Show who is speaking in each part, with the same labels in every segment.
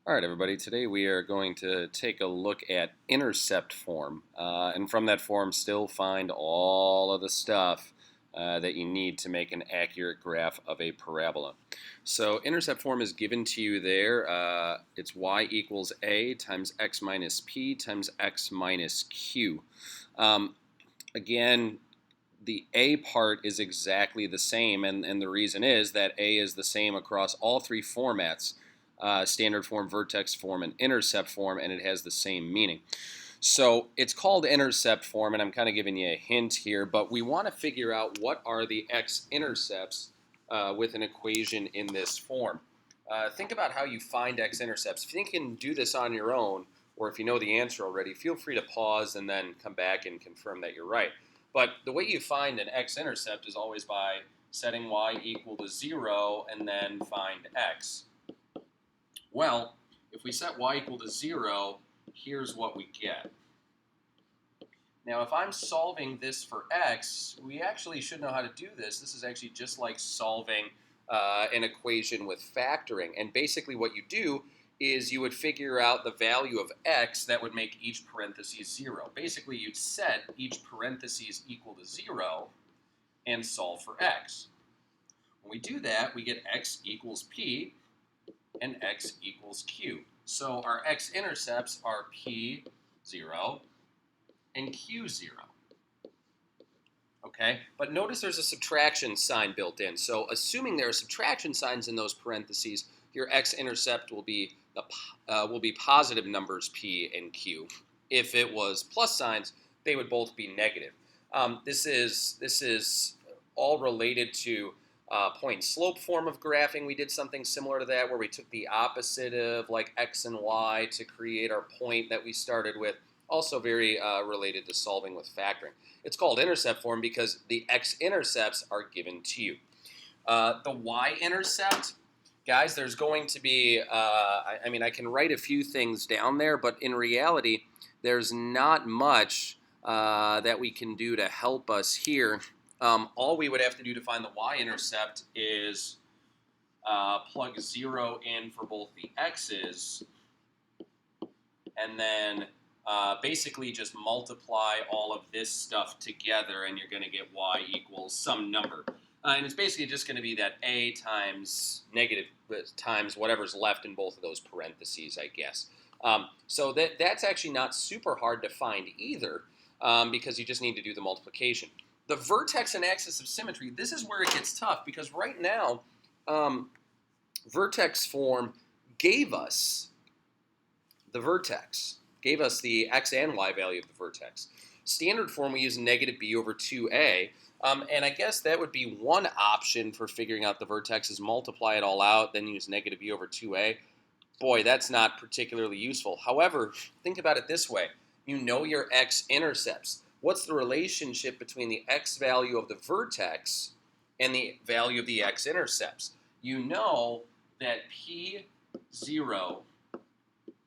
Speaker 1: All right, everybody. Today we are going to take a look at intercept form, and from that form still find all of the stuff that you need to make an accurate graph of a parabola. So intercept form is given to you there. It's y equals a times x minus p times x minus q. Again, the a part is exactly the same, and the reason is that a is the same across all three formats. Standard form, vertex form, and intercept form, and it has the same meaning. So it's called intercept form, and I'm kind of giving you a hint here, but we want to figure out what are the x-intercepts with an equation in this form. Think about how you find x-intercepts. If you think you can do this on your own, or if you know the answer already, feel free to pause and then come back and confirm that you're right. But the way you find an x-intercept is always by setting y equal to 0 and then find x. Well, if we set y equal to 0, here's what we get. Now, if I'm solving this for x, we actually should know how to do this. This is actually just like solving an equation with factoring. And basically what you do is you would figure out the value of x that would make each parenthesis 0. Basically, you'd set each parenthesis equal to 0 and solve for x. When we do that, we get x equals p and x equals q. So our x-intercepts are p0 and q0. Okay, but notice there's a subtraction sign built in. So assuming there are subtraction signs in those parentheses, your x-intercept will be positive numbers p and q. If it was plus signs, they would both be negative. This is all related to point slope form of graphing. We did something similar to that where we took the opposite of like x and y to create our point that we started with. Also very related to solving with factoring. It's called intercept form because the x-intercepts are given to you. The y-intercept, guys, there's going to be, I can write a few things down there, but in reality, there's not much that we can do to help us here. All we would have to do to find the y-intercept is plug 0 in for both the x's, and then basically just multiply all of this stuff together, and you're going to get y equals some number. And it's basically just going to be that a times negative times whatever's left in both of those parentheses, I guess. So that's actually not super hard to find either, because you just need to do the multiplication. The vertex and axis of symmetry, this is where it gets tough, because right now, vertex form gave us the vertex, gave us the x and y value of the vertex. Standard form, we use negative b over 2a, and I guess that would be one option for figuring out the vertex is multiply it all out, then use negative b over 2a. Boy, that's not particularly useful. However, think about it this way. You know your x-intercepts. What's the relationship between the x value of the vertex and the value of the x-intercepts? You know that p0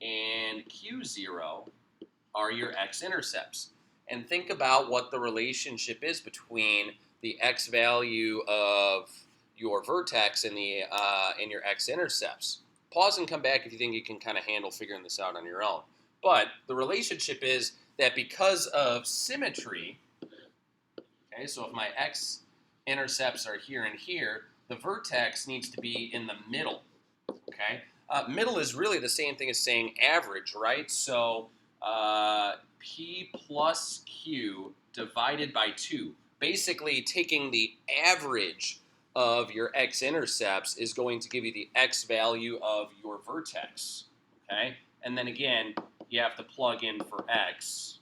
Speaker 1: and q0 are your x-intercepts. And think about what the relationship is between the x value of your vertex and your x-intercepts. Pause and come back if you think you can kind of handle figuring this out on your own. But the relationship is that because of symmetry, okay, so if my x-intercepts are here and here, the vertex needs to be in the middle, okay? Middle is really the same thing as saying average, right? So p plus q divided by 2. Basically, taking the average of your x-intercepts is going to give you the x value of your vertex, okay? And then again, you have to plug in for x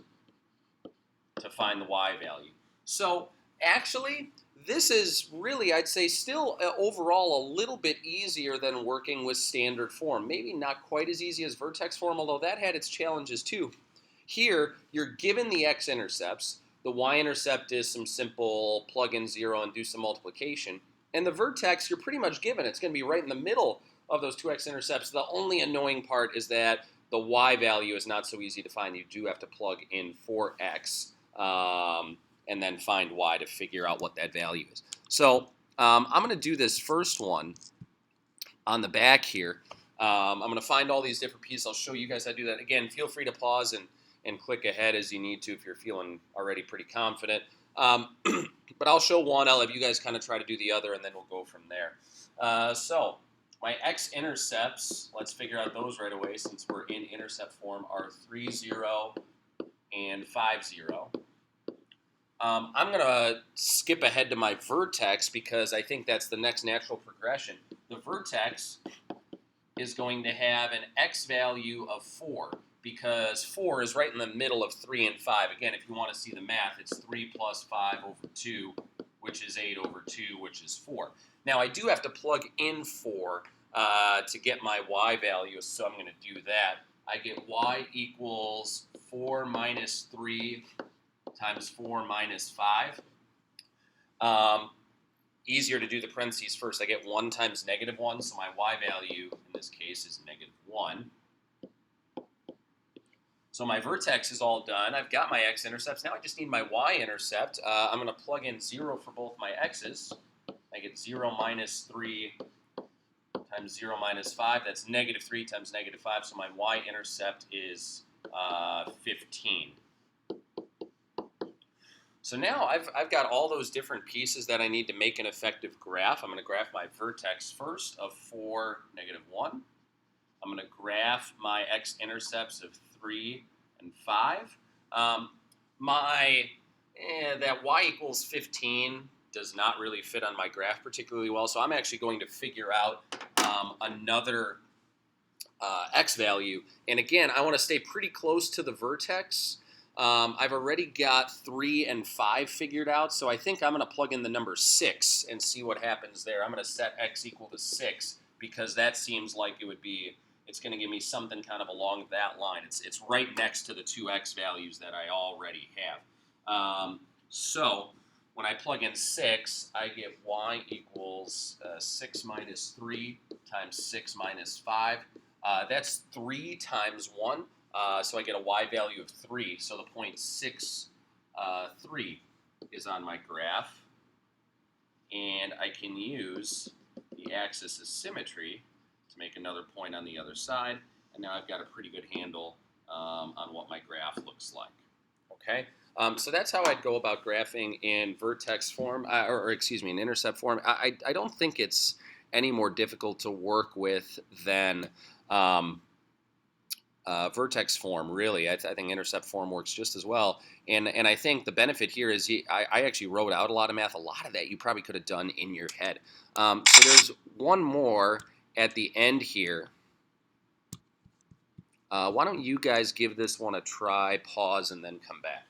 Speaker 1: to find the y value. So actually, this is really, I'd say, still overall a little bit easier than working with standard form. Maybe not quite as easy as vertex form, although that had its challenges too. Here, you're given the x-intercepts. The y-intercept is some simple plug in 0 and do some multiplication. And the vertex, you're pretty much given. It's going to be right in the middle of those two x-intercepts. The only annoying part is that the y value is not so easy to find. You do have to plug in for x and then find y to figure out what that value is. So I'm going to do this first one on the back here. I'm going to find all these different pieces. I'll show you guys how to do that. Again, feel free to pause and click ahead as you need to if you're feeling already pretty confident. But I'll show one. I'll have you guys kind of try to do the other, and then we'll go from there. So my x-intercepts, let's figure out those right away since we're in intercept form, are 3, 0, and 5, 0. I'm going to skip ahead to my vertex because I think that's the next natural progression. The vertex is going to have an x value of 4 because 4 is right in the middle of 3 and 5. Again, if you want to see the math, it's 3 plus 5 over 2, which is 8 over 2, which is 4. Now, I do have to plug in 4 to get my y value, so I'm going to do that. I get y equals 4 minus 3 times 4 minus 5. Easier to do the parentheses first. I get 1 times negative 1, so my y value in this case is negative 1. So my vertex is all done. I've got my x-intercepts. Now I just need my y-intercept. I'm going to plug in 0 for both my x's. I get 0 minus 3 times 0 minus 5. That's negative 3 times negative 5, so my y-intercept is 15. So now I've got all those different pieces that I need to make an effective graph. I'm going to graph my vertex first of 4, negative 1. I'm going to graph my x-intercepts of 3 and 5. That y equals 15 does not really fit on my graph particularly well, so I'm actually going to figure out another x value. And again, I want to stay pretty close to the vertex. I've already got 3 and 5 figured out, so I think I'm going to plug in the number 6 and see what happens there. I'm going to set x equal to 6 because that seems like it's going to give me something kind of along that line. It's right next to the 2x values that I already have. So when I plug in 6, I get y equals 6 minus 3 times 6 minus 5. That's 3 times 1. So I get a y value of 3. So the point 6, 3 is on my graph. And I can use the axis of symmetry to make another point on the other side. And now I've got a pretty good handle on what my graph looks like. Okay? So that's how I'd go about graphing in vertex form, in intercept form. I don't think it's any more difficult to work with than vertex form, really. I think intercept form works just as well. And I think the benefit here is I actually wrote out a lot of math. A lot of that you probably could have done in your head. So there's one more at the end here. Why don't you guys give this one a try, pause, and then come back?